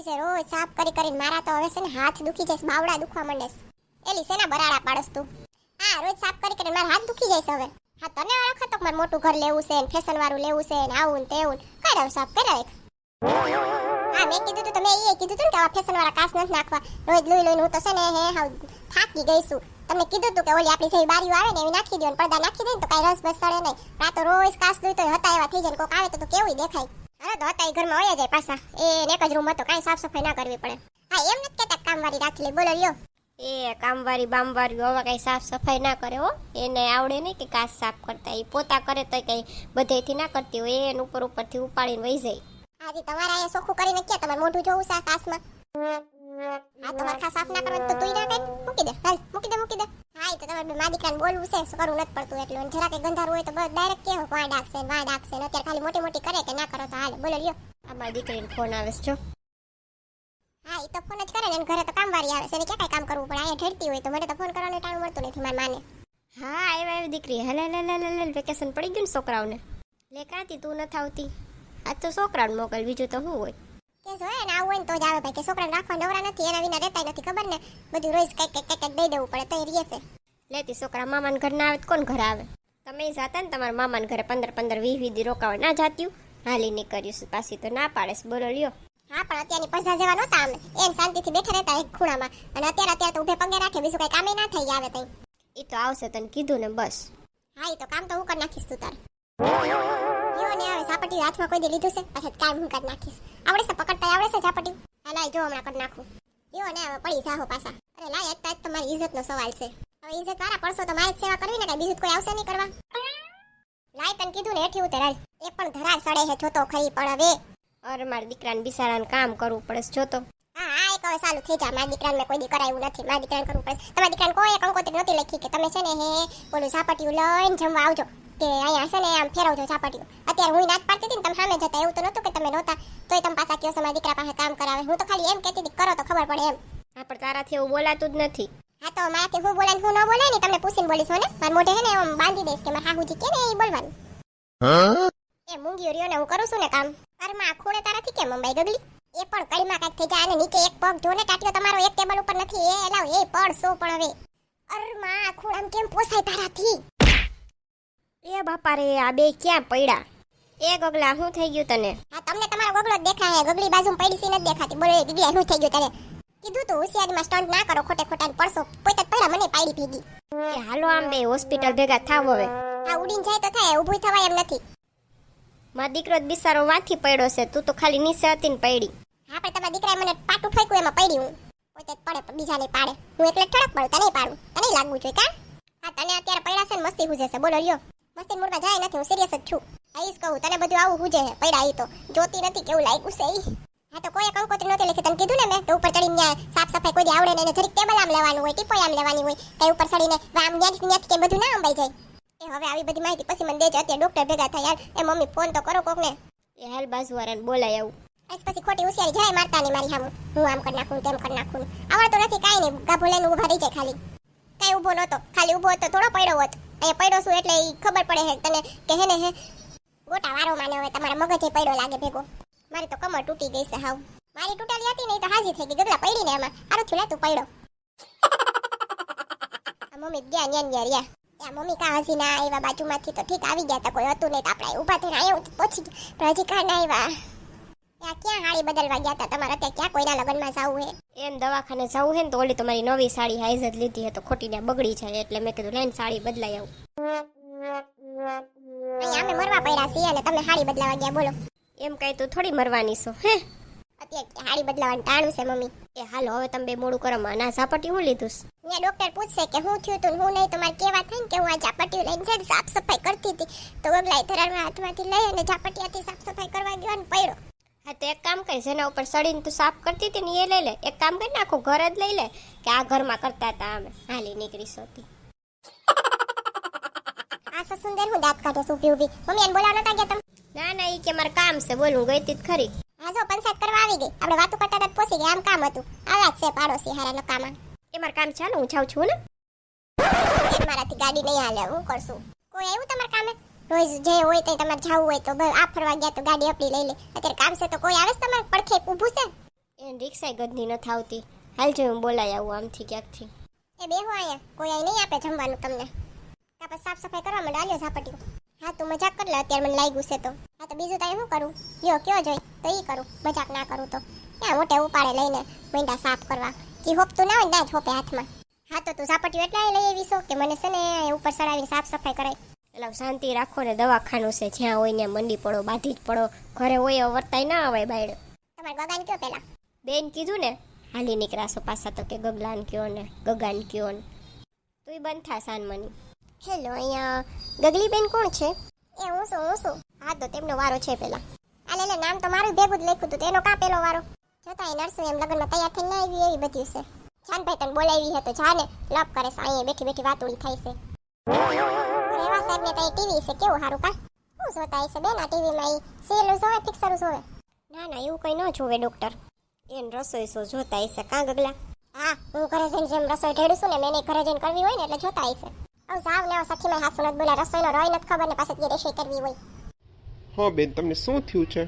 રોજ સાફ કરીને મારા તો હવે છે ને હાથ દુખી જાય, બાવડા દુખવા માંડે છે. એલી શેના બરાડા પાડસ તું? હા, રોજ સાફ કરીને મારા હાથ દુખી જાય છે હવે. હા, તને ઓળખો તો મારું મોટું ઘર લેવું છે ને ફેશન વાળું લેવું છે ને આવું ને તેવું. કરાવ સાફ કરાવ. હા, મેં કીધું તું, તમે એ કીધું તું કે આવા ફેશન વાળા કાચ નથી નાખવા. રોજ લોઈ હું તો છે ને હાવ થાકી ગઈ છું. તમને કીધું તું કે ઓલી આપણી જે બારીઓ આવે ને એવી નાખી દો ને પડદા નાખી દે ને તો કાઈ રસ બસ સડે નહીં. આ તો રોજ કાચ દોઈ તો હતા એવા થઈ જાય, કોક આવે તો કેવું દેખાય. અરે તો હતા એ ઘરમાં વયા જાય પાછા. એ એક જ રૂમ હતો, કાઈ સાફ સફાઈ ના કરવી પડે. હા, એમ નથી કેતા કામવાળી રાખી લે. બોલો લ્યો. એ કામવાળી બામવાળી હવે કઈ સાફ સફાઈ ના કરે હો. એને આવડે નહીં કે કાચ સાફ કરતા. એ પોતા કરે તો કઈ બધેથી ના કરતી હોય. એને ઉપર ઉપરથી ઉપાડીને વહી જાય. હાજી, તમારે અહીંયા ચોખ્ખું કરીને ક્યાં તમારે મોઢું જોવું છે કાચમાં? હા, તમારે ખાસ સાફ ના કરવાનું તો તુંય ના કઈ મૂકી દે. હાલ મૂકી દે. હા, એ તો તમારે મા દીકરાને બોલવું છે, કરવું નથી પડતું એટલું. જરા કે ગંધારું હોય તો ડાયરેક્ટ કેવો વાં ડાકશે. અત્યારે ખાલી મોટી મોટી કરે કે ના કરો તો હાલે. બોલો લ્યો. અમારી દીકરીને ફોન આવે છે જો. હા, એ તો ફોન જ કરે ને. એને ઘરે તો કામવાળી આવે છે, એને ક્યાં કઈ કામ કરવું પડે. અહીંયા ઢેરતી હોય તો મને તો ફોન કરવાનું ટાણું મળતું નથી મારી માને. હા, એવી દીકરી હલે વેકેશન પડી ગયું ને છોકરાઓને. લે કાંતી તું નથી આવતી? આ તો છોકરાઓને મોકલ, બીજું તો શું હોય. કે જોઈએ ને આવું હોય ને તો જ આવે ભાઈ. કે છોકરાને રાખવા નવરા નથી, એના વિના રહેતા નથી, ખબર ને. બધું રોજ કઈક દઈ દેવું પડે તો એ રહે છે. લેતી છોકરા મામાને ઘર ના આવે તો કોણ ઘર આવે? તમે જાતા ને તમારા મામાને ઘરે 15-20 દી રોકાવા ના જાત્યું? હાલી નીકળ્યું પાછી તો ના પાડે. બોલો લ્યો. હા, પણ અત્યારની પૈસા જેવા નહોતા અમે. એમ શાંતિથી બેઠા રહેતા એક ખૂણામાં. અને અત્યારે તો ઉભે પગે રાખે, બીજું કઈ કામે ના થઈ આવે તઈ. એ તો આવશે, તને કીધું ને બસ. હા, એ તો કામ તો હું કરી નાખીશ તું તાર. યો ને આવે ઝાપટી હાથમાં કોઈ દે લીધું છે, પછી કામ હું કરી નાખીશ. આવડે છે પકડતા? આવડે છે ઝાપટી? હા, લાય જો હમણાં કરી નાખું. યો ને આવે પડી જાહો પાછા. અરે લાય, એક તો તમારી ઇજ્જતનો સવાલ છે. હવે ઇજ્જત વાળા પડશો તો મારી સેવા કરવી ને, કઈ બીજું કોઈ આવશે નહીં કરવા. લાય, તને કીધું ને હેઠી ઉતર હાલ. એ પણ ધરાર સડે હે જોતો ખરી પણ હવે. અરે મારા દીકરાને બિચારાને કામ કરવું પડે જોતો. હા, એક હવે સાલું થઈ જાય. મારા દીકરાને મેં કોઈ દી કરાવ્યું નથી. મારા દીકરાને કરવું પડે. તમારા દીકરાને કોઈ કંકોત્રી નહોતી લખી કે તમે છે ને હે બોલું ઝાપટીયું લઈને જમવા આવજો, કે અહીંયા છે ને આમ ફેરવજો ઝાપટીયું. અત્યારે હું નાચ પાડતી હતી ને તમે સામે જતા, એવું તો નહોતું કે તમે નહોતા તોય તમે પાછા કયો છો મારા દીકરા પાસે કામ કરાવે. હું તો ખાલી એમ કહેતી હતી કરો તો ખબર પડે એમ. હા, પણ તારાથી એવું બોલાતું જ નથી. હા, તો મારાથી હું બોલાય હું ન બોલાય ને તમને પૂછીને બોલીશ હો ને. મારા મોઢે હે ને એમ બાંધી દઈશ કે મારા હાહુજી કે ને એ બોલવાનું. એ મૂંગી રહ્યો ને હું કરું છું ને કામ. અરે માં ખૂણે તારાથી કેમ અંબાઈ ગગલી? એ પણ કડીમાં કાંઈક થઈ જાય અને નીચે એક પગ જો ને ટાટીઓ તમારો એક ટેબલ ઉપર નથી. એ લાવ એ પડ સો પણ હવે. અરે માં ખૂણામ કેમ પોસાય તારાથી? એ બાપા રે, આ બે ક્યાં પડ્યા? એ ગગલા શું થઈ ગયું તને? હા, તમને તમારો ગગલો જ દેખાય. ગગલી બાજુમાં પડી સી નથી દેખાતી. બોલો એ ગગલી શું થઈ ગયું તને? કીધું તું હોશિયારીમાં સ્ટન્ટ ના કરો, ખોટે ખોટા ને પડશો. પોતે પહેલા મને પાડી ભેગી. એ હાલો આમ બે હોસ્પિટલ ભેગા થાવ હવે. આ ઉડીને જાય તો થાય, ઊભું થવાય એમ નથી. મારો દીકરો જ બિચારો વાથી પડ્યો છે, તું તો ખાલી નીચે હતી ને પડી. હા, પણ તમારા દીકરાએ મને પાટું ઠોક્યું એમાં પડી હું. પોતે જ પડે બીજાને પાડે. હું એટલે ઠડક પડું, તને પાડું. તને લાગવું જોઈએ કા? હા, તને અત્યારે પડ્યા છે ને મસ્તી હુજે છે. બોલો લ્યો. મસ્તી મૂડમાં જાય નથી, હું સિરિયસ જ છું. આઈસ કહું તને બધું આવું હુજે છે. પડ્યા ઈ તો જોતી નથી કેવું લાગ્યું છે ઈ. હા, તો કોઈ કંકોત્રી નહોતી લખી. તને કીધું ને મેં તો ઉપર ચડીને સાફ સફાઈ કોઈ આવડે ને એને જરીક ટેબલ આમ લેવાનું હોય, ટીપોય આમ લેવાની હોય, કઈ ઉપર ચડીને આમ ન્યાથી કે બધું ના અંબાઈ જાય. એ હવે આવી બધી માહિતી પછી મને દેજો. અત્યારે ડોક્ટર ભેગા થાય યાર. એ મમ્મી ફોન તો કરો કોકને. એ હાલ બાજુવાળાને બોલાય આવું. પછી ખોટી હોશિયારી જાય મારતા નહીં મારી સામે. હું આમ કરી નાખું તેમ કરી નાખું. આવડતો નથી કાંઈ નહીં. ગાભો લઈને ઊભા રહી જાય ખાલી. કાંઈ ઊભો નહોતો, ખાલી ઊભો હતો થોડો પડ્યો હોત. અહીંયા પડ્યો છું એટલે એ ખબર પડે હે તને કે હે ને હે ગોટા વારો માને. હવે તમારા મગજે પડ્યો લાગે ભેગો. મારી તો કમર તૂટી ગઈ છે હાવ. મારી તૂટેલી હતી ને એ તો હાજી થઈ ગઈ. ગગલા પડી ને એમાં સારું થયું તું પડ્યો. મમ્મી ગયા ન્યા રહ્યા. ત્યાં મમ્મી કા હસી ના આવ્યા બાજુમાંથી તો ઠીક આવી ગયા તા, કોઈ હતું નહીં તો આપણે ઊભા થઈને આવ્યા પહોંચી પણ હજી કા ના આવ્યા. ત્યાં ક્યાં હાડી બદલવા ગયા હતા તમારે? ત્યાં ક્યાં કોઈના લગ્નમાં જવું હે? એમ દવાખાને જવું હે ને તો ઓલી તમારી નવી સાડી હાઈઝત લીધી હે તો ખોટી ને બગડી જાય એટલે મેં કીધું લઈને સાડી બદલાઈ આવું. અહીંયા અમે મરવા પડ્યા છીએ અને તમે હાડી બદલાવા ગયા બોલો. એમ કઈ તું થોડી મરવાની છો હે? અત્યારે હાડી બદલાવાનું ટાણું છે મમ્મી. એ હાલો હવે તમે બે મોડું કરો. ના ઝાપટી હું લીધું? ત્યાં ડોક્ટર પૂછશે કે હું થયું તું હું નહીં. તમારે કેવા થાય ને કે હું આ ઝાપટીઓ લઈને છે સાફ સફાઈ કરતી હતી તો ગગલાએ ધરાડવા હાથમાંથી લઈ અને ઝાપટીયાથી સાફ સફાઈ કરવા ગયો ને પડ્યો. હા, તો એક કામ કરી, જેના ઉપર સડીને તું સાફ કરતી હતી ને એ લઈ લે. એક કામ કરી આખું ઘર જ લઈ લે કે આ ઘરમાં કરતા હતા અમે. હાલી નીકળી સોતી. આ તો સુંદર હું દાંત કાઢે છું ઊભી. મમ્મી એને બોલાવ નતા ગયા તમે? ના ઈ કે મારે કામ છે બોલું ગઈ તી ખરી. હા, જો પંચાયત કરવા આવી ગઈ. આપણે વાતો કરતા હતા પહોંચી ગયા. આમ કામ હતું. આવા જ છે પાડોશી હારા નકામાં. એ મારે કામ ચાલો હું જાઉં છું ને. મારાથી ગાડી નહીં હાલે, હું કરશું. કોઈ આવ્યું તમારા કામે? રોજ જે હોય તે તમારે જવું હોય તો આ ફરવા ગયા તો ગાડી આપણી લઈ લે. અત્યારે કામ છે તો કોઈ આવે છે તમારે પડખે ઊભું છે? એ એને રિક્ષાય ગંદી નથી આવતી. હાલ જો હું બોલાઈ આવું આમથી ક્યાંકથી. એ બેહો અહીંયા, કોઈ અહીં નહીં આપે જમવાનું તમને. કાં સાફ સફાઈ કરવા માંડ, આલ્યો ઝાપટીઓ. હા તું મજાક કર લે, અત્યારે મને લાગ્યું છે તો. હા તો બીજું તારે શું કરું? લ્યો કયો જોઈ તો ઈ કરું, મજાક ના કરું તો. ક્યાં મોટે ઉપાડે લઈને મીંડા સાફ કરવા. જી હોપતું ના હોય ને જ હોપે હાથમાં. હા તો તું ઝાપટીઓ એટલા લઈ આવીશો કે મને છે ને ઉપર ચડાવીને સાફ સફાઈ કરાય. એટલે શાંતિ રાખો ને, દવાખાનું છે, જ્યાં હોય ત્યાં મંડી પડો, બાંધી જ પડો. ઘરે હોય વર્તાય ના આવે બાયડે. તમારે ગગાને કયો પેલા? બેન કીધું ને હાલી નીકળાશો પાછા તો કે ગગલાન કયો ને ગગાન કયો ને. તું બંધ થા સાનમની. હેલો, અહીંયા ગગલી બેન કોણ છે? એ હું છું. હા તો તેમનો વારો છે પેલા. આ લે નામ તો મારું ભેગું જ લખ્યું હતું, તો એનો કા પેલો વારો? જોતા એ નર્સો એમ લગ્નમાં તૈયાર થઈને ના આવી એવી બધી છે. જાનભાઈ તને બોલાવી હતો, જા ને લપ કરે છે, અહીંયા બેઠી બેઠી વાતુડી થાય છે. રેવા સાહેબ ને તઈ ટીવી છે, કેવું સારું કા? શું જોતા હશે બેન આ ટીવીમાં? ઈ સિરિયલ જોવે પિક્ચર જોવે? ના ના એવું કઈ ન જોવે ડોક્ટર. એને રસોઈ શો જોતા હશે કાં ગગલા? હા હું ઘરે જઈને જેમ રસોઈ ઢેડું છું ને મેં ઘરે જઈને કરવી હોય ને એટલે જોતા હશે. હવે જાવ ને સખીમાં હાસુ નથી બોલા, રસોઈનો રોય નથી ખબર ને પાછળ રસોઈ કરવી હોય. હા બેન, તમને શું થયું છે?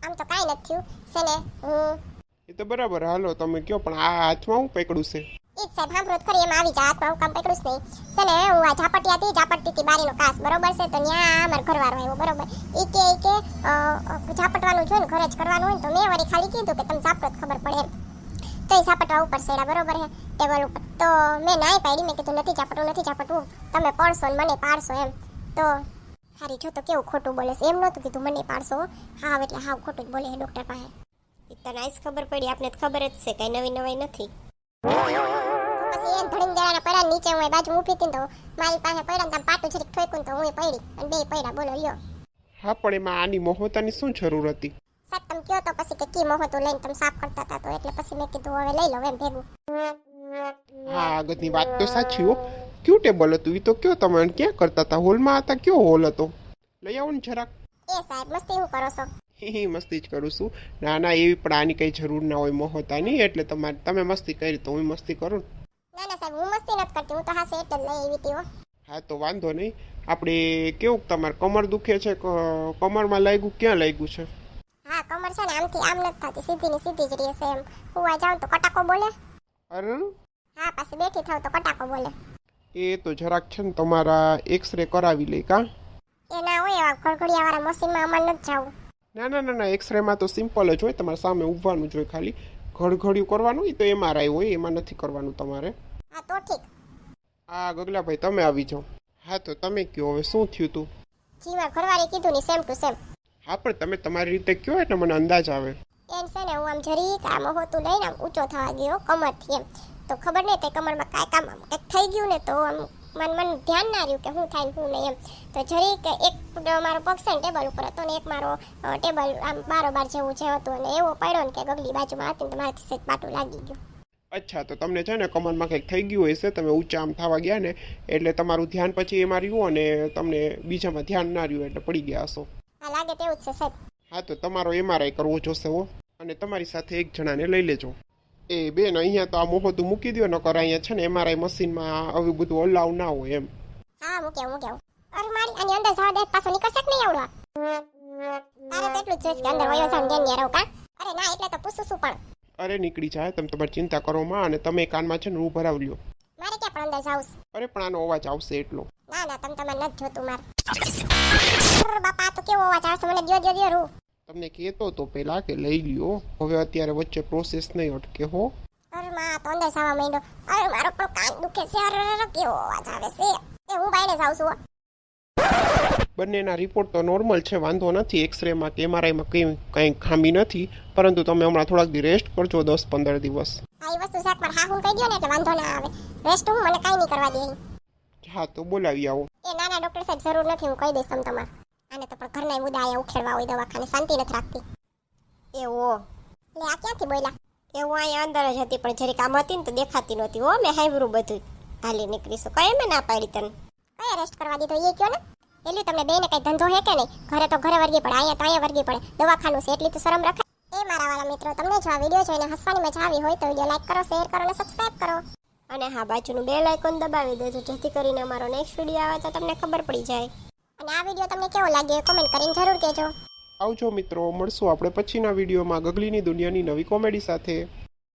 આમ તો કાંઈ નથી થયું છે ને. હું એ તો બરાબર, હાલો તમે કયો, પણ આ હાથમાં હું પકડું છે? ઈ જ સાહેબ સાંભળો ખરી, એમાં આવી જા હાથમાં હું કામ પકડું જ નહીં. છે ને હું આ ઝાપટતી બારીનો કાસ બરોબર છે, તો ત્યાં અમારો ઘરવાળો આવ્યો બરોબર. ઈ કે ઝાપટવાનું જોઈએ ને ઘરે જ કરવાનું હોય ને, તો મેં વળી ખાલી કીધું કે તમે ઝાપટો જ ખબર પડે એમ. તો એ ઝાપટવા ઉપર સેડા બરોબર હે ટેબલ ઉપર. તો મેં નાઈ પાડી, મેં કીધું નથી ઝાપટવું, તમે પડશો ને મને પાડશો એમ. તો હારી જો તો કેવું ખોટું બોલે છે, એમ નહોતું કીધું મને પાડશો. હા એટલે હાવ ખોટું જ બોલે છે ડૉક્ટર પાસે. એ તને આઈસ ખબર પડી, આપને તો ખબર જ છે, કઈ નવી નવાઈ નથી. પછી એને ધડીને દેવાના પડ્યા નીચે, હું બાજુ ઊભી હતી તો મારી પાસે પડ્યા ને પાટું જરીક ઠોક્યું તો હું પડી અને બે પડ્યા. બોલો લ્યો. હા પણ એમાં આની મોહતાની શું જરૂર હતી? સાહેબ તમે કયો તો પછી કે કી મોહતું લઈને તમે સાફ કરતા હતા, તો એટલે પછી મેં કીધું હવે લઈ લો એમ ભેગું. હા આગળની વાત તો સાચી હો. કયું ટેબલ હતું? એ તો કયો તમે ક્યાં કરતા હતા? હોલમાં હતા? કયો હોલ હતો? લઈ આવો ને જરાક. એ સાહેબ મસ્તી હું કરો છો? મસ્તી જ કરું છું. ના ના એવી પણ આની કઈ જરૂર ના હોય મોહતાની, એટલે તમે મસ્તી કરી તો હું મસ્તી કરું. ના સાહેબ હું મસ્તી નથી કરતી, હું તો હાસે એટલે જ લઈ આવી હતી હો. હા તો વાંધો નહીં. આપણે કેવું તમારે કમર દુખે છે? કમરમાં લાગ્યું? ક્યાં લાગ્યું છે? હા કમર છે ને આમથી આમ નથી થતી, સીધી ની સીધી જ રહે છે એમ. હું જાઉં તો કટાકો બોલે. અરે હા પાછી બેઠી થાવ તો કટાકો બોલે. એ તો જરાક છે ને તમારા એક્સરે કરાવી લઈ કા? એ ના હોય એવા ઘડઘડિયા વાળા મશીનમાં અમારે નથી જવું. ના એક્સરેમાં તો સિમ્પલ જ હોય, તમારે સામે ઊભવાનું જ હોય, ખાલી ઘડઘડિયું કરવાનું હોય તો એમઆરઆઈ હોય, એમાં નથી કરવાનું તમારે. હા તો ઠીક. હા ગગલાભાઈ તમે આવી જાઓ. હા તો તમે કહો હવે શું થયું તું? જીવા ઘરવાળી કીધું ની સેમ ટુ સેમ. હા પણ તમે તમારી રીતે કહો એટલે મને અંદાજ આવે. એમ છે ને હું આમ જરીક આમ હોતું લઈને આમ ઊંચો થવા ગયો કમરથી એમ, તો ખબર નહીં તે કમરમાં કાંઈ કામ આમ કંઈક થઈ ગયું ને, તો આમ મને ધ્યાન ના રહ્યું કે શું થાય ને શું નહીં એમ. તો જરીક એક મારો પગ છે ને ટેબલ ઉપર હતો ને એક મારો ટેબલ આમ બારોબાર જેવું જે હતું, અને એવો પડ્યો ને કે ગગલી બાજુમાં હતી ને તો મારાથી સેજ પાટું લાગી ગયું. અચ્છા તો તમને છે ને કમરમાં કંઈક થઈ ગયું હશે, તમે ઊંચા આમ થવા ગયા ને એટલે તમારું ધ્યાન પછી એમાં રહ્યું અને તમને બીજામાં ધ્યાન ના રહ્યું એટલે પડી ગયા હશો. હા લાગે તેવું જ છે સાહેબ. હા તો તમારો એમઆરઆઈ કરવો જોશે હો, અને તમારી સાથે એક જણાને લઈ લેજો. એ બેન અહીંયા તો આ મોહતું મૂકી દો, નકર અહીંયા છે ને એમઆરઆઈ મશીનમાં આવું બધું અલાવ ના હોય એમ. હા મૂક્યા. અરે મારી આની અંદર જવા દે પાછો નીકળશે કે નહીં આવડવા? તારે તો એટલું જ જોઈશ કે અંદર વયો જાવ ને રહું કા? અરે ના એટલે તો પૂછું છું પણ. અરે નીકળી જાય, તમે તમારી ચિંતા કરો માં, અને તમે કાનમાં છે ને હું ભરાવી લ્યો. મારે ક્યાં પણ અંદર જાઉં? અરે પણ આનો અવાજ આવશે એટલો. ના તમે તમારે નથી જોતું મારે. બાપા તો કેવો અવાજ આવશે, મને દ્યો રૂ. તમને કહેતો તો પેલા કે લઈ લ્યો, હવે અત્યારે વચ્ચે પ્રોસેસ નહીં અટકે હો. અરે માં તો અંદર જવા માંડ્યો. અરે મારો પણ કાન દુખે છે. અરે કેવો અવાજ આવે છે. એ હું બાઈને જાઉં છું. બંનેના રિપોર્ટ તો નોર્મલ છે, વાંધો નથી. એક્સરેમાં કે એમઆરઆઈમાં કંઈ ખામી નથી, પરંતુ તમે હમણાં થોડાક દી રેસ્ટ કરજો, 10-15 દિવસ. આ વસ્તુ શાક મારે હા હું કહી દો ને એટલે વાંધો ના આવે. રેસ્ટ હું મને કાંઈ નહીં કરવા દે. હા તો બોલાવી આવો. એ ના ડોક્ટર સાહેબ જરૂર નથી, હું કહી દઈશ તમે તમારે. આને તો પણ ઘરના મુદ્દા આયા ઉખેડવા હોય, દવાખાને શાંતિ નથી રાખતી. એવો એટલે આ ક્યાંથી બોલ્યા? એવું અહીંયા અંદર જ હતી, પણ જરી કામ હતી ને તો દેખાતી નહોતી હો. મેં હાઈવરું બધું હાલી નીકળીશું. કઈ મેં ના પાડી તને? કયા રેસ્ટ કરવા દીધો એ કયો ને? એટલી તમને બેને કઈ ધંધો હે કે નહીં? ઘરે તો ઘરે વર્ગી પડે, અહીંયા તો અહીંયા વર્ગી પડે. દવાખાનું છે એટલી તો શરમ રખાય. એ મારા વાળા મિત્રો, તમને જો આ વિડીયો જોઈને હસવાની મજા આવી હોય તો વિડીયો લાઈક કરો, શેર કરો અને સબસ્ક્રાઇબ કરો. અને હા બાજુનું બેલ આઇકોન દબાવી દેજો, જેથી કરીને અમારો નેક્સ્ટ વિડીયો આવે તો તમને ખબર પડી જાય. અને આ વિડીયો તમને કેવો લાગ્યો એ કોમેન્ટ કરીને જરૂર કહેજો. આવજો મિત્રો, મળશું આપણે પછીના વિડીયોમાં ગગલીની દુનિયાની નવી કોમેડી સાથે.